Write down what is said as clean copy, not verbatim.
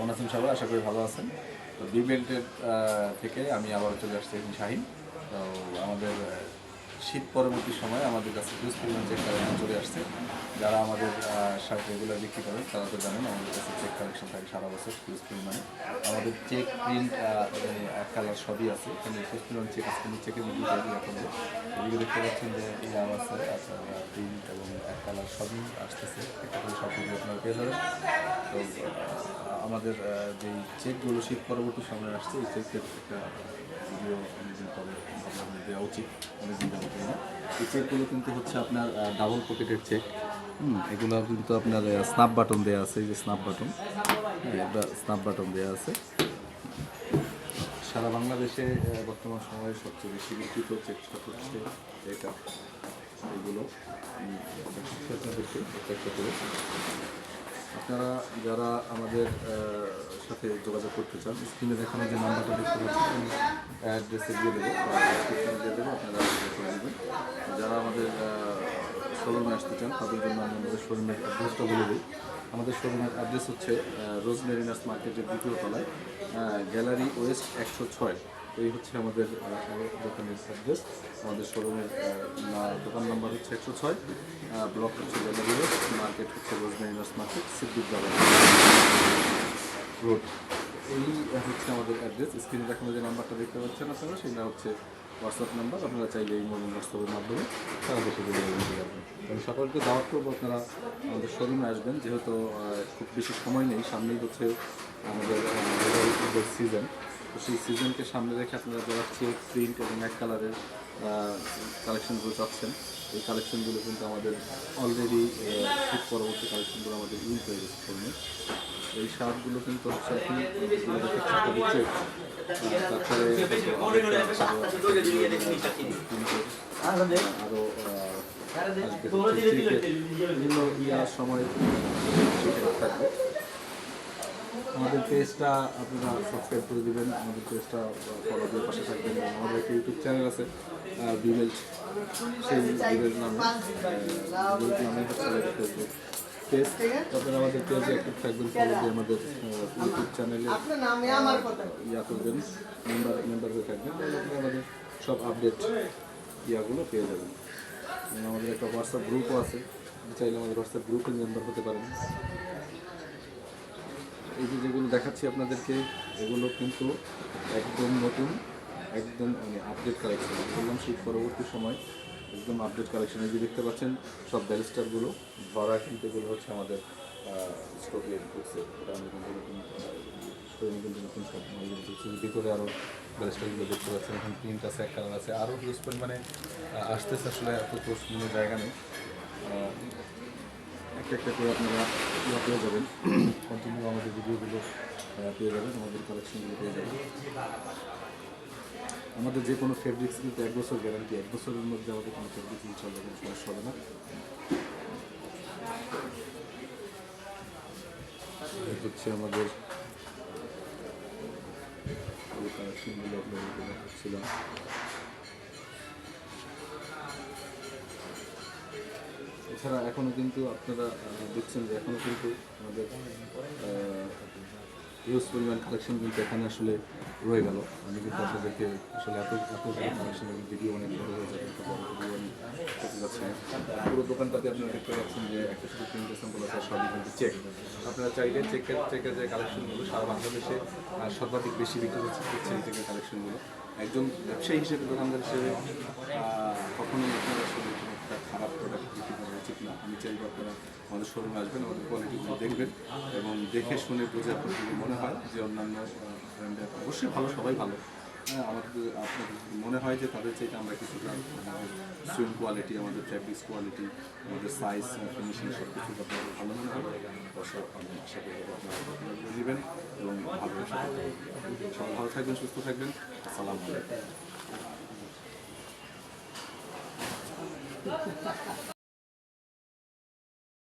কেমন আছেন সবাই? আশা করি ভালো আছেন। তো বি বেল্টের থেকে আমি আবারও চলে আসছি শাহিন। তো আমাদের শীত পরবর্তী সময় আমাদের কাছে হিউজ পরিমাণ চেক কালেকশন চলে আসছে। যারা আমাদের শার্ট রেগুলার বিক্রি করেন তারা তো জানেন আমাদের কাছে চেক কালেকশন থাকে সারা বছর হিউজ পরিমাণে। আমাদের চেক প্রিন্ট কালার সবই আছে, এখানে হিউজ পরিমাণ চেক আছে, কিন্তু চেকের মধ্যে এখন এগুলো দেখতে পাচ্ছেন যে ইয়াও আছে, আচ্ছা প্রিন্ট এবং এক কালার সবই আসতেছে, একটা করে সব কিছু আপনারা পেয়ে যাবেন। তো আমাদের যেই চেকগুলো শীত পরবর্তী সময় আসছে, এই চেকের একটা ভিডিও অনেকদিন পরে দেওয়া উচিত, অনেকদিন যাবো না। এই চেকগুলো কিন্তু হচ্ছে আপনার ডাবল পকেটের চেক। এগুলো কিন্তু আপনার স্ন্যাপ বাটন দেওয়া আছে, এই যে স্ন্যাপ বাটন, স্ন্যাপ বাটন দেওয়া আছে। সারা বাংলাদেশে বর্তমান সময়ে সবচেয়ে বেশি বিক্রিত চেক হচ্ছে এটা, এগুলো আপনাদেরকে একটা করে। আপনারা যারা আমাদের সাথে যোগাযোগ করতে চান, স্ক্রিনে দেখানো যে নাম্বারটা দেখতে পাচ্ছেন অ্যাড্রেসে দিয়ে দেবো, ডিসক্রিপশনে দিয়ে দেবো, আপনারা করে দেবেন। যারা আমাদের শোরুমে আসতে চান তাদের জন্য আমি আমাদের শোরুমের অ্যাড্রেসটা বলে দিই। আমাদের শোরুমের অ্যাড্রেস হচ্ছে রোজ মেরিনাস মার্কেটের দ্বিতীয় তলায়, গ্যালারি ওয়েস্ট 106। এই হচ্ছে আমাদের দোকানের অ্যাড্রেস। আমাদের শোরুমের দোকান নাম্বার হচ্ছে 106, ব্লক হচ্ছে গ্যালারি ওয়েস্ট, মার্কেট হচ্ছে রোজ মেরিনাস মার্কেট, সিদ্দিকবাজার রোড। এই হচ্ছে আমাদের অ্যাড্রেস। স্ক্রিনে দেখানো যে নাম্বারটা দেখতে পাচ্ছেন আপনারা, সেটা হচ্ছে হোয়াটসঅ্যাপ নাম্বার। আপনারা চাইলে এই মোবাইল হোয়াটসঅ্যাপের মাধ্যমে সারা দেশে ডেলিভারি নিতে পারবেন। আমি সকলকে দাওয়াত করবো আপনারা আমাদের শোরুমে আসবেন, যেহেতু খুব বেশি সময় নেই, সামনেই হচ্ছে আমাদের সিজন। তো সেই সিজনকে সামনে রেখে আপনারা যারা চেক প্রিন্ট এবং এক কালারের কালেকশনগুলো চাচ্ছেন, এই কালেকশনগুলো কিন্তু আমাদের অলরেডি শীত পরবর্তী কালেকশনগুলো আমাদের ইউজ হয়ে গেছে ফোনে। এই শার্টগুলো কিন্তু হচ্ছে এখন তারপরে আরও বিভিন্ন ইয়ার সময় থাকবে। আমাদের পেজটা আপনারা সাবস্ক্রাইব করে দেবেন, আমাদের পেজটা ফলো দিয়ে পাশে থাকবেন। আমাদের একটা ইউটিউব চ্যানেল আছে বি বেল্ট, সেই বি বেল্ট নামে হচ্ছে ফেসবুক পেজ। আপনারা আমাদের পেজে অ্যাক্টিভ থাকবেন, ফলো দিয়ে আমাদের ইউটিউব চ্যানেলে ইয়া করবেন, মেম্বার হয়ে থাকবেন, তাহলে আপনি আমাদের সব আপডেট ইয়াগুলো পেয়ে যাবেন। আমাদের একটা হোয়াটসঅ্যাপ গ্রুপও আছে, চাইলে আমাদের হোয়াটসঅ্যাপ গ্রুপের মেম্বার হতে পারেন। এই যে যেগুলো দেখাচ্ছি আপনাদেরকে, এগুলো কিন্তু একদম নতুন, একদম আপডেট কালেকশন। বললাম শীত পরবর্তী সময় একদম আপডেট কালেকশন। এই যে দেখতে পাচ্ছেন সব ব্যারিস্টারগুলো ভরা, কিন্তু এগুলো হচ্ছে আমাদের স্টকে ঢুকছে। এটা আমি কিন্তু নতুন স্টোরে কিন্তু নতুন সব ঢুকছে। ভিতরে আরও ব্যারিস্টারগুলো দেখতে পাচ্ছেন, এখন প্রিন্ট আছে, এক কালার আছে, আরও হিউজ পরিমাণে আসতেছে। আসলে এত তো কোনো জায়গা নেই, একটা একটা করে আপনারা পেয়ে যাবেন, কন্টিনিউ আমাদের ভিডিওগুলো পেয়ে যাবেন, আমাদের কালেকশনগুলো পেয়ে যাবেন। আমাদের যে কোনো ফেব্রিক্স কিন্তু 1 বছর গ্যারান্টি, 1 বছরের মধ্যে আমাদের কোনো ফেব্রিক্স ইনশাল্লাহ কোনো সমস্যা হবে না। এই হচ্ছে আমাদের কালেকশনগুলো আপনাদেরকে দেখাচ্ছিলাম। এছাড়া এখনও কিন্তু আপনারা দেখছেন যে এখনও কিন্তু আমাদের হিউজ পরিমাণ কালেকশন কিন্তু এখানে আসলে রয়ে গেল। আমি কিন্তু আপনাদেরকে আসলে এত কালেকশনের ভিডিও অনেক বড় হয়ে যাবে, একটা বড় ভিডিও আমি করতে যাচ্ছি না। পুরো দোকানটাতে আপনারা দেখতে পাচ্ছেন যে একটা শুধু প্রিন্টের স্যাম্পল আছে, সবই কিন্তু চেক। আপনারা চাইলে চেকের যে কালেকশনগুলো সারা বাংলাদেশে সর্বাধিক বেশি বিক্রি হচ্ছে এই চেকের কালেকশনগুলো। একজন ব্যবসায়ী হিসেবে, দোকানদার হিসেবে কখনোই আপনারা আসলে একটা খারাপ প্রোডাক্ট বিক্রি করা উচিত না। আমি চাইবো আপনারা আমাদের শোরুমে আসবেন, আমাদের কোয়ালিটিগুলো দেখবেন এবং দেখে শুনে বুঝে আপনার যদি মনে হয় যে অন্যান্য ব্র্যান্ডের অবশ্যই ভালো, সবাই ভালো, আমাদের আপনার মনে হয় যে তাদের চাইতে আমরা কিছুটা সুইং কোয়ালিটি, আমাদের ফ্যাব্রিক্স কোয়ালিটি, আমাদের সাইজ, ফিনিশিং সব কিছু আপনাদের ভালো মনে হবে, অবশ্যই আমি আশা করব আপনারা নেবেন এবং ভালো ব্যবসা করতে পারবেন। সবাই ভালো থাকবেন, সুস্থ থাকবেন। আসসালামু আলাইকুম।